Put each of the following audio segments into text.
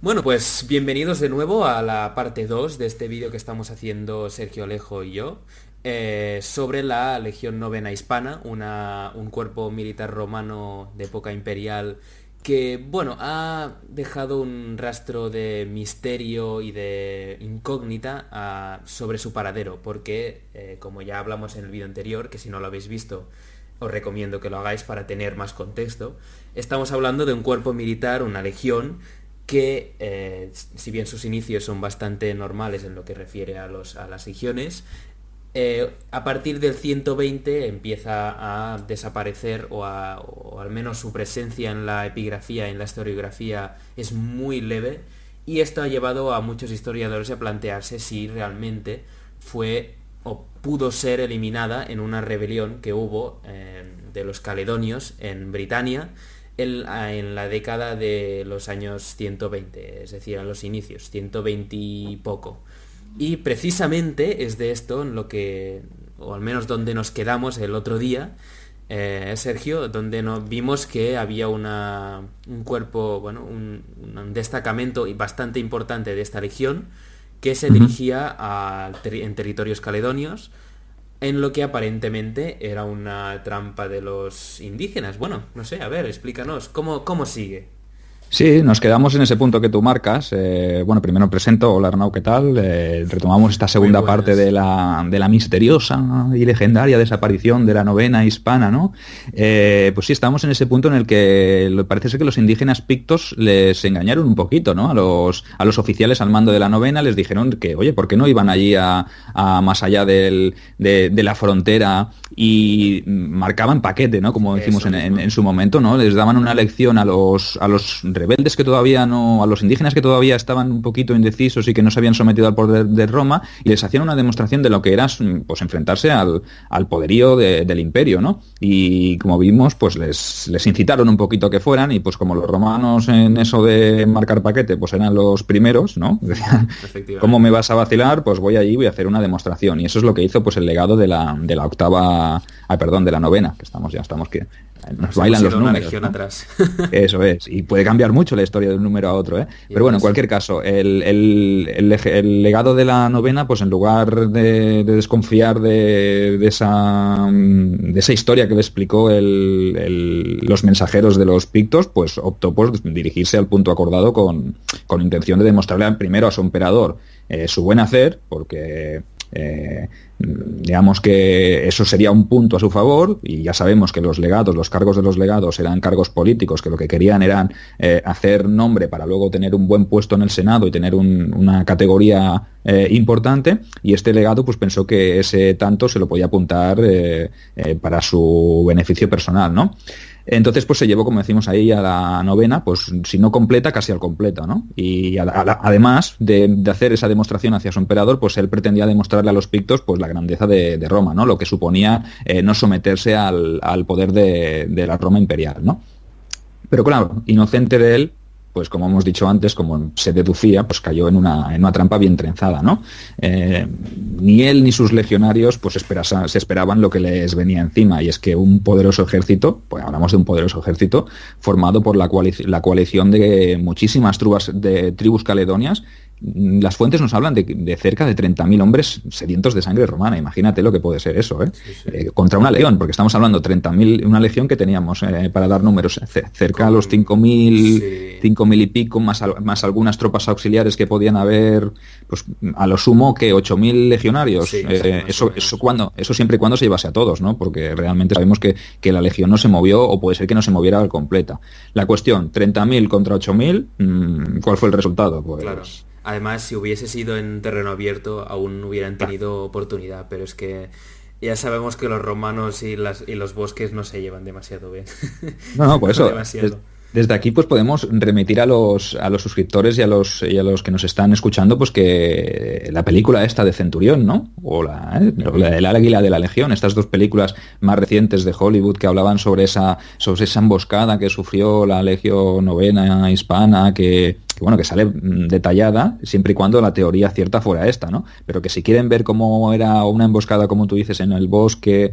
Bueno, pues bienvenidos de nuevo a la parte 2 de este vídeo que estamos haciendo Sergio Alejo y yo sobre la Legión Novena Hispana, un cuerpo militar romano de época imperial que, bueno, ha dejado un rastro de misterio y de incógnita sobre su paradero, porque, como ya hablamos en el vídeo anterior, que si no lo habéis visto, os recomiendo que lo hagáis para tener más contexto, estamos hablando de un cuerpo militar, una legión, que si bien sus inicios son bastante normales en lo que refiere a las legiones, a partir del 120 empieza a desaparecer o al menos su presencia en la epigrafía, en la historiografía es muy leve, y esto ha llevado a muchos historiadores a plantearse si realmente fue o pudo ser eliminada en una rebelión que hubo de los caledonios en Britania en la década de los años 120, es decir, a los inicios, 120 y poco. Y precisamente es de esto en lo que, o al menos donde nos quedamos el otro día, Sergio, donde vimos que había un cuerpo, bueno, un destacamento bastante importante de esta legión que se dirigía en territorios caledonios, en lo que aparentemente era una trampa de los indígenas. Bueno, no sé, a ver, explícanos, ¿cómo sigue? Sí, nos quedamos en ese punto que tú marcas. Bueno, primero presento, hola Arnau, ¿qué tal? Retomamos esta segunda parte de la misteriosa y legendaria desaparición de la novena hispana, ¿no? Pues sí, estamos en ese punto en el que parece ser que los indígenas pictos les engañaron un poquito, ¿no? A los oficiales al mando de la novena les dijeron que, oye, ¿por qué no iban allí a más allá de la frontera y marcaban paquete, ¿no? Como decimos en su momento, ¿no? Les daban una lección a los rebeldes que todavía no, a los indígenas que todavía estaban un poquito indecisos y que no se habían sometido al poder de Roma, y les hacían una demostración de lo que era, pues, enfrentarse al poderío del imperio, ¿no? Y como vimos, pues les incitaron un poquito a que fueran, y pues como los romanos en eso de marcar paquete, pues eran los primeros, ¿no? Decían, ¿cómo me vas a vacilar? Pues voy allí, voy a hacer una demostración. Y eso es lo que hizo, pues, el legado de la octava, de la novena, que estamos que nos bailan los números, ¿no? Atrás. Eso es, y puede cambiar mucho la historia de un número a otro, ¿eh? Pero bueno, en cualquier caso, el legado de la novena, pues en lugar de desconfiar de esa historia que le explicó los mensajeros de los pictos, pues optó por dirigirse al punto acordado con intención de demostrarle primero a su emperador su buen hacer, porque digamos que eso sería un punto a su favor, y ya sabemos que los cargos de los legados eran cargos políticos que lo que querían eran hacer nombre para luego tener un buen puesto en el Senado y tener una categoría importante, y este legado pues pensó que ese tanto se lo podía apuntar para su beneficio personal, ¿no? Entonces pues se llevó, como decimos ahí, a la novena, pues si no completa, casi al completo, ¿no? Y además de hacer esa demostración hacia su emperador, pues él pretendía demostrarle a los pictos pues la grandeza de Roma, ¿no? Lo que suponía no someterse al poder de la Roma imperial, ¿no? Pero claro, inocente de él, pues como hemos dicho antes, como se deducía, pues cayó en una trampa bien trenzada, ¿no? Ni él ni sus legionarios pues se esperaban lo que les venía encima, y es que un poderoso ejército, pues hablamos de un poderoso ejército formado por la coalición de muchísimas tribus caledonias. Las fuentes nos hablan de cerca de 30.000 hombres sedientos de sangre romana. Imagínate lo que puede ser eso, ¿eh? Sí. Contra una legión, porque estamos hablando de 30.000, una legión que teníamos, para dar números, cerca a los 5.000 y pico, más algunas tropas auxiliares que podían haber, pues a lo sumo que 8.000 legionarios. Sí, eso siempre y cuando se llevase a todos, ¿no? Porque realmente sabemos que la legión no se movió, o puede ser que no se moviera al completa. La cuestión, 30.000 contra 8.000, ¿cuál fue el resultado? Pues claro. Además, si hubiese sido en terreno abierto, aún hubieran tenido oportunidad, pero es que ya sabemos que los romanos y los bosques no se llevan demasiado bien. No, por eso. Desde aquí pues podemos remitir a los suscriptores y a los que nos están escuchando, pues que la película esta de Centurión, ¿no? O El Águila de la Legión, estas dos películas más recientes de Hollywood que hablaban sobre esa emboscada que sufrió la Legión Novena Hispana, que bueno, que sale detallada siempre y cuando la teoría cierta fuera esta, ¿no? Pero que si quieren ver cómo era una emboscada, como tú dices, en el bosque,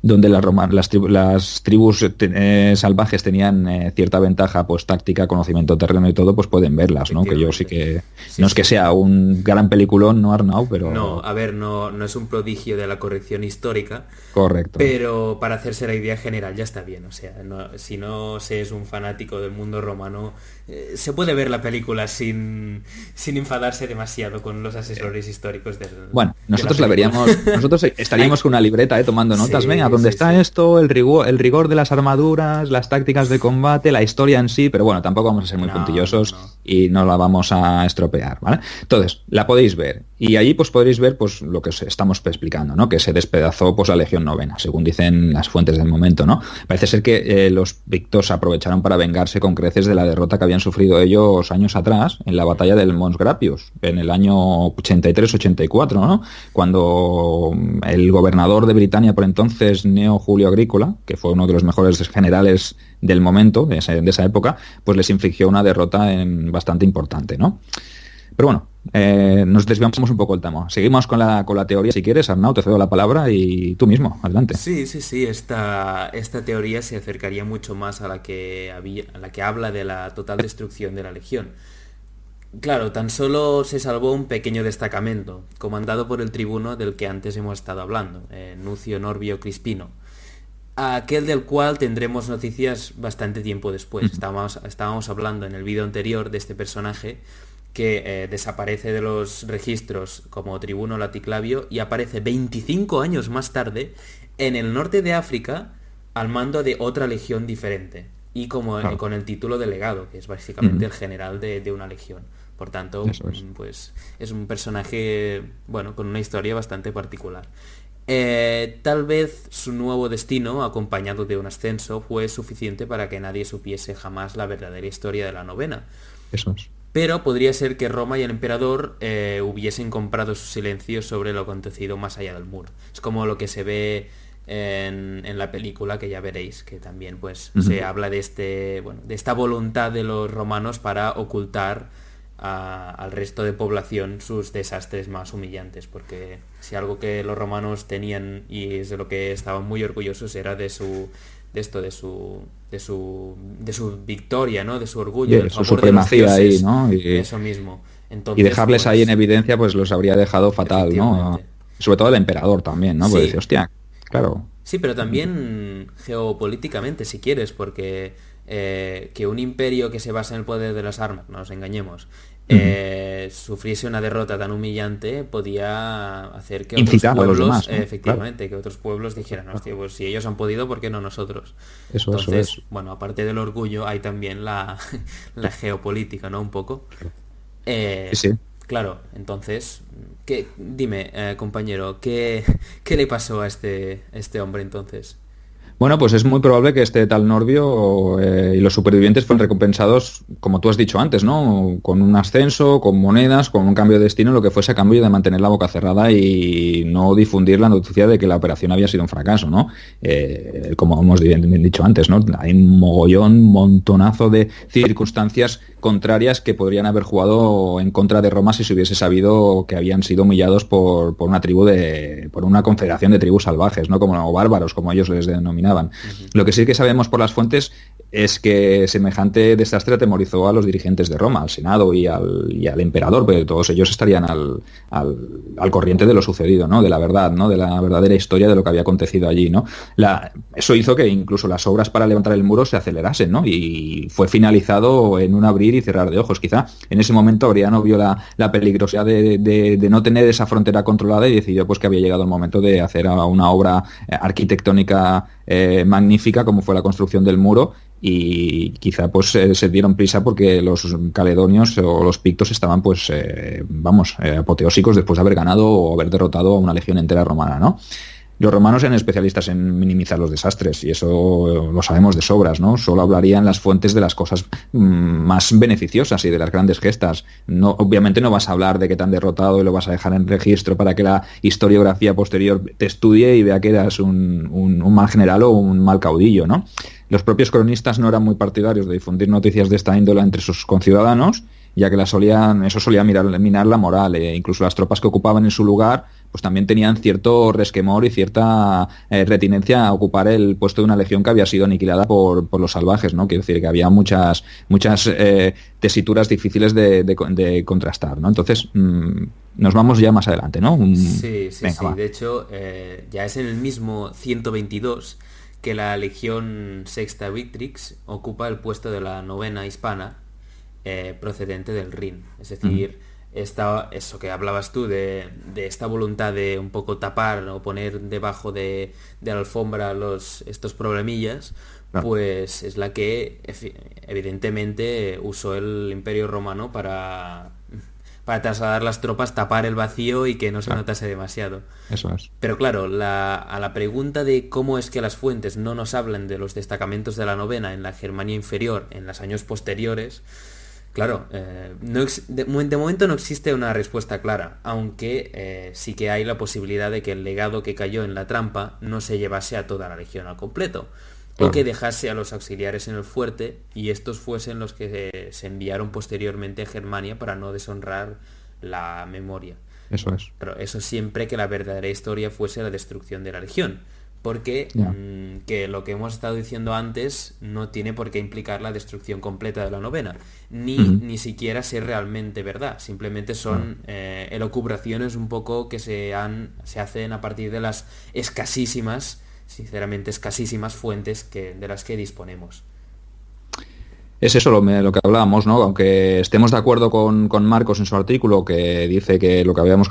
donde las tribus salvajes tenían cierta ventaja, pues táctica, conocimiento terreno y todo, pues pueden verlas, ¿no? Que yo sí que... Sí, no es que sea un gran peliculón, ¿no, Arnau? Pero... No, a ver, no es un prodigio de la corrección histórica. Correcto. Pero para hacerse la idea general ya está bien. O sea, si no se es un fanático del mundo romano, se puede ver la película sin enfadarse demasiado con los asesores históricos del... Bueno, nosotros la veríamos, nosotros estaríamos con una libreta tomando notas. Sí, venga, ¿dónde está esto? El rigor de las armaduras, las tácticas de combate, la historia en sí, pero bueno, tampoco vamos a ser muy puntillosos y no la vamos a estropear, ¿vale? Entonces, la podéis ver y allí pues podréis ver pues lo que os estamos explicando, ¿no? Que se despedazó pues la Legión Novena, según dicen las fuentes del momento, ¿no? Parece ser que los pictos aprovecharon para vengarse con creces de la derrota que habían sufrido ellos años atrás en la batalla del Mons Grappius, en el año 83-84, ¿no? Cuando el gobernador de Britania por entonces, Gneo Julio Agrícola, que fue uno de los mejores generales del momento, de esa época, pues les infligió una derrota bastante importante, ¿no? Pero bueno, nos desviamos un poco el tema. Seguimos con la teoría, si quieres, Arnau, te cedo la palabra y tú mismo, adelante. Sí, esta teoría se acercaría mucho más a la que habla de la total destrucción de la Legión. Claro, tan solo se salvó un pequeño destacamento, comandado por el tribuno del que antes hemos estado hablando, Nucio Norbio Crispino, aquel del cual tendremos noticias bastante tiempo después. Estábamos hablando en el vídeo anterior de este personaje que desaparece de los registros como tribuno laticlavio y aparece 25 años más tarde en el norte de África al mando de otra legión diferente y con el título de legado, que es básicamente el general de una legión. Por tanto, pues es un personaje, bueno, con una historia bastante particular. Tal vez su nuevo destino, acompañado de un ascenso, fue suficiente para que nadie supiese jamás la verdadera historia de la novena. Eso es. Pero podría ser que Roma y el emperador hubiesen comprado su silencio sobre lo acontecido más allá del muro. Es como lo que se ve en la película, que ya veréis, que también pues se habla de esta voluntad de los romanos para ocultar al resto de población sus desastres más humillantes, porque si algo que los romanos tenían y es de lo que estaban muy orgullosos era de su victoria, ¿no? De su orgullo, de su supremacía ahí, ¿no? Eso mismo. Entonces, y dejarles pues, ahí en evidencia, pues los habría dejado fatal, ¿no? Sobre todo el emperador también, ¿no? Sí. Porque dice, hostia, claro. Sí, pero también geopolíticamente, si quieres, porque que un imperio que se basa en el poder de las armas, no nos engañemos, sufriese una derrota tan humillante, podía hacer que otros pueblos, demás, ¿no? Efectivamente, claro, que otros pueblos dijeran, hostia, pues si ellos han podido, ¿por qué no nosotros? Entonces, bueno, aparte del orgullo, hay también la geopolítica, ¿no? Un poco. Sí. Claro, entonces, dime, compañero, ¿qué le pasó a este hombre entonces? Bueno, pues es muy probable que este tal Norbio y los supervivientes fueron recompensados, como tú has dicho antes, ¿no? Con un ascenso, con monedas, con un cambio de destino, lo que fuese a cambio de mantener la boca cerrada y no difundir la noticia de que la operación había sido un fracaso, ¿no? Como hemos dicho antes, ¿no? Hay un montonazo de circunstancias contrarias que podrían haber jugado en contra de Roma si se hubiese sabido que habían sido humillados por una tribu por una confederación de tribus salvajes, ¿no? Como bárbaros, como ellos les denominaban. Lo que sí que sabemos por las fuentes es que semejante desastre atemorizó a los dirigentes de Roma, al Senado y al emperador, porque todos ellos estarían al corriente de lo sucedido, ¿no? De la verdad, ¿no? De la verdadera historia de lo que había acontecido allí, ¿no? Eso hizo que incluso las obras para levantar el muro se acelerasen, ¿no? Y fue finalizado en un abrir y cerrar de ojos. Quizá en ese momento Adriano vio la peligrosidad de no tener esa frontera controlada y decidió pues que había llegado el momento de hacer una obra arquitectónica magnífica como fue la construcción del muro, y quizá pues se dieron prisa porque los caledonios o los pictos estaban pues apoteósicos después de haber ganado o haber derrotado a una legión entera romana, ¿no? Los romanos eran especialistas en minimizar los desastres y eso lo sabemos de sobras, ¿no? Solo hablarían las fuentes de las cosas más beneficiosas y de las grandes gestas. No, obviamente no vas a hablar de que te han derrotado y lo vas a dejar en registro para que la historiografía posterior te estudie y vea que eras un mal general o un mal caudillo, ¿no? Los propios cronistas no eran muy partidarios de difundir noticias de esta índole entre sus conciudadanos, ya que eso solía minar la moral. Incluso las tropas que ocupaban en su lugar pues también tenían cierto resquemor y cierta retinencia a ocupar el puesto de una legión que había sido aniquilada por los salvajes, ¿no? Quiero decir que había muchas tesituras difíciles de contrastar, ¿no? Entonces, nos vamos ya más adelante, ¿no? Sí, sí, Venga, sí. va. De hecho, ya es en el mismo 122 que la Legión Sexta Victrix ocupa el puesto de la novena hispana procedente del Rin. Es decir, eso que hablabas tú de esta voluntad de un poco tapar o poner debajo de la alfombra estos problemillas, Claro. pues es la que evidentemente usó el Imperio Romano para trasladar las tropas, tapar el vacío y que no se Claro. notase demasiado. Eso es. Pero claro, a la pregunta de cómo es que las fuentes no nos hablan de los destacamentos de la novena en la Germania inferior en los años posteriores, claro, de momento no existe una respuesta clara, aunque sí que hay la posibilidad de que el legado que cayó en la trampa no se llevase a toda la legión al completo, o Claro. que dejase a los auxiliares en el fuerte y estos fuesen los que se enviaron posteriormente a Germania para no deshonrar la memoria. Eso es. Pero eso siempre que la verdadera historia fuese la destrucción de la legión. Porque Ya. que lo que hemos estado diciendo antes no tiene por qué implicar la destrucción completa de la novena. Ujú. Ni siquiera ser realmente verdad. Simplemente Claro. son elucubraciones un poco que se hacen a partir de las escasísimas, sinceramente escasísimas fuentes de las que disponemos. Es eso lo que hablábamos, ¿no? Aunque estemos de acuerdo con Marcos en su artículo, que dice que lo que habíamos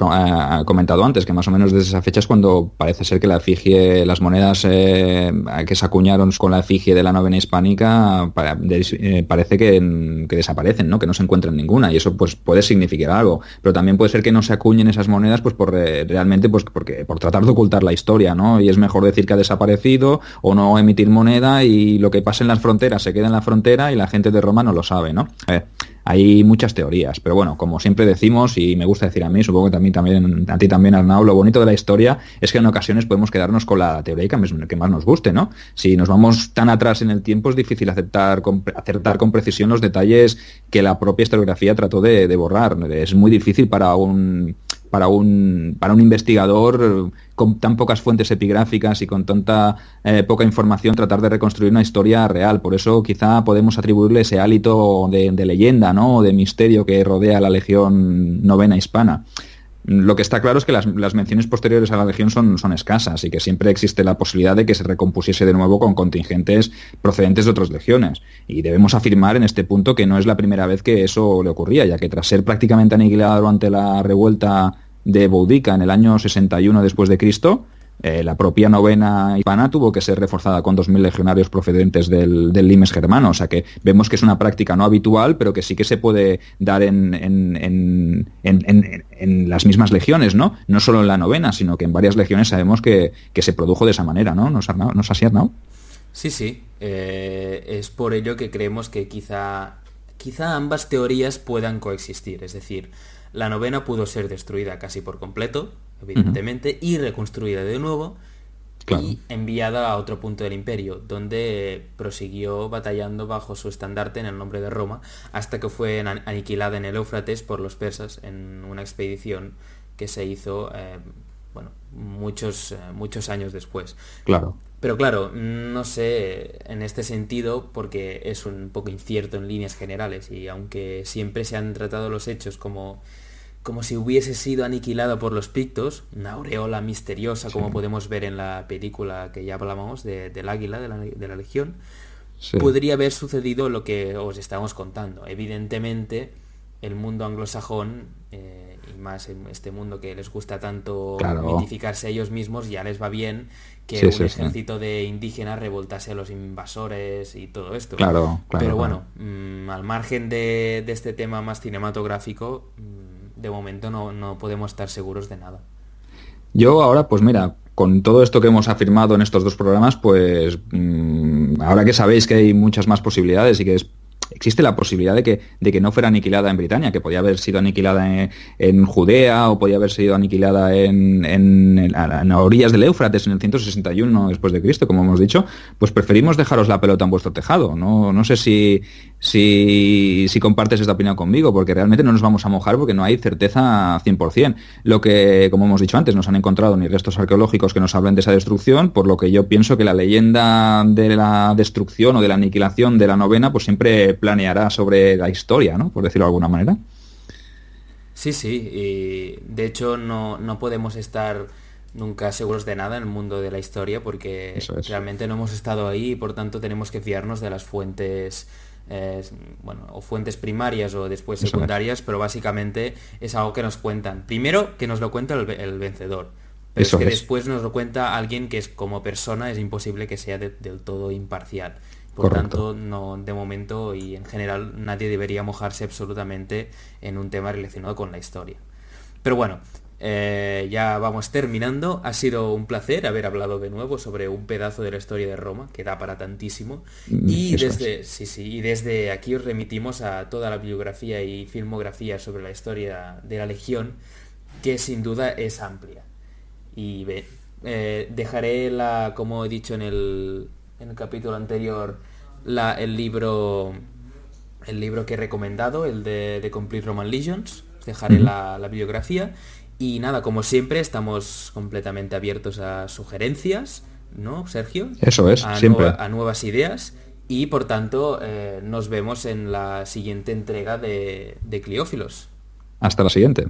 comentado antes, que más o menos desde esa fecha es cuando parece ser que la efigie, las monedas que se acuñaron con la efigie de la novena hispánica, parece que desaparecen, ¿no? Que no se encuentran ninguna, y eso pues puede significar algo. Pero también puede ser que no se acuñen esas monedas pues realmente pues por tratar de ocultar la historia, ¿no? Y es mejor decir que ha desaparecido o no emitir moneda y lo que pasa en las fronteras se queda en la frontera y la gente de Roma no lo sabe, ¿no? Hay muchas teorías, pero bueno, como siempre decimos, y me gusta decir a mí, supongo que también a ti también, Arnau, lo bonito de la historia es que en ocasiones podemos quedarnos con la teoría que más nos guste, ¿no? Si nos vamos tan atrás en el tiempo es difícil acertar con precisión los detalles que la propia historiografía trató de borrar. Es muy difícil para un investigador con tan pocas fuentes epigráficas y con tanta poca información tratar de reconstruir una historia real. Por eso quizá podemos atribuirle ese hálito de leyenda, ¿no? O de misterio que rodea a la Legión Novena Hispana. Lo que está claro es que las menciones posteriores a la Legión son escasas y que siempre existe la posibilidad de que se recompusiese de nuevo con contingentes procedentes de otras legiones. Y debemos afirmar en este punto que no es la primera vez que eso le ocurría, ya que tras ser prácticamente aniquilado durante la revuelta de Boudica en el año 61 después de Cristo, la propia novena hispana tuvo que ser reforzada con 2.000 legionarios procedentes del limes germano. O sea que vemos que es una práctica no habitual, pero que sí que se puede dar en las mismas legiones, ¿no? No solo en la novena, sino que en varias legiones sabemos que se produjo de esa manera, ¿no? ¿No es así, Arnau? Sí, sí. Es por ello que creemos que quizá ambas teorías puedan coexistir. Es decir, la novena pudo ser destruida casi por completo, evidentemente, y reconstruida de nuevo, Claro. y enviada a otro punto del imperio, donde prosiguió batallando bajo su estandarte en el nombre de Roma, hasta que fue aniquilada en el Éufrates por los persas en una expedición que se hizo muchos años después. Claro. Pero claro, no sé en este sentido, porque es un poco incierto en líneas generales, y aunque siempre se han tratado los hechos como si hubiese sido aniquilado por los pictos, una aureola misteriosa, Sí. como podemos ver en la película que ya hablábamos del águila de la Legión, Sí. podría haber sucedido lo que os estamos contando. Evidentemente, el mundo anglosajón, y más en este mundo que les gusta tanto Claro. mitificarse a ellos mismos, ya les va bien que Sí, un sí, sí. ejército de indígenas revoltase a los invasores y todo esto. Claro, claro, Pero claro. bueno, al margen de este tema más cinematográfico, de momento no podemos estar seguros de nada. Yo ahora, pues mira, con todo esto que hemos afirmado en estos dos programas, pues ahora que sabéis que hay muchas más posibilidades y que existe la posibilidad de que no fuera aniquilada en Britania, que podía haber sido aniquilada en Judea o podía haber sido aniquilada en orillas del Éufrates en el 161 después de Cristo, como hemos dicho, pues preferimos dejaros la pelota en vuestro tejado. No sé si compartes esta opinión conmigo, porque realmente no nos vamos a mojar porque no hay certeza 100%. Lo que, como hemos dicho antes, no se han encontrado ni restos arqueológicos que nos hablen de esa destrucción, por lo que yo pienso que la leyenda de la destrucción o de la aniquilación de la novena pues siempre planeará sobre la historia, ¿no? Por decirlo de alguna manera. Sí, y de hecho no podemos estar nunca seguros de nada en el mundo de la historia porque realmente no hemos estado ahí y por tanto tenemos que fiarnos de las fuentes, o fuentes primarias o después secundarias, pero básicamente es algo que nos cuentan. Primero que nos lo cuenta el vencedor, pero es que después nos lo cuenta alguien que es como persona, es imposible que sea del todo imparcial. Por tanto, no, de momento y en general nadie debería mojarse absolutamente en un tema relacionado con la historia. Pero bueno, ya vamos terminando. Ha sido un placer haber hablado de nuevo sobre un pedazo de la historia de Roma, que da para tantísimo. Y desde aquí os remitimos a toda la bibliografía y filmografía sobre la historia de la Legión, que sin duda es amplia. Y dejaré como he dicho en el capítulo anterior, el libro que he recomendado, el de Complete Roman Legions. Os dejaré la bibliografía. Y nada, como siempre, estamos completamente abiertos a sugerencias, ¿no, Sergio? Eso es, siempre. A nuevas ideas. Y por tanto, nos vemos en la siguiente entrega de Cliófilos. Hasta la siguiente.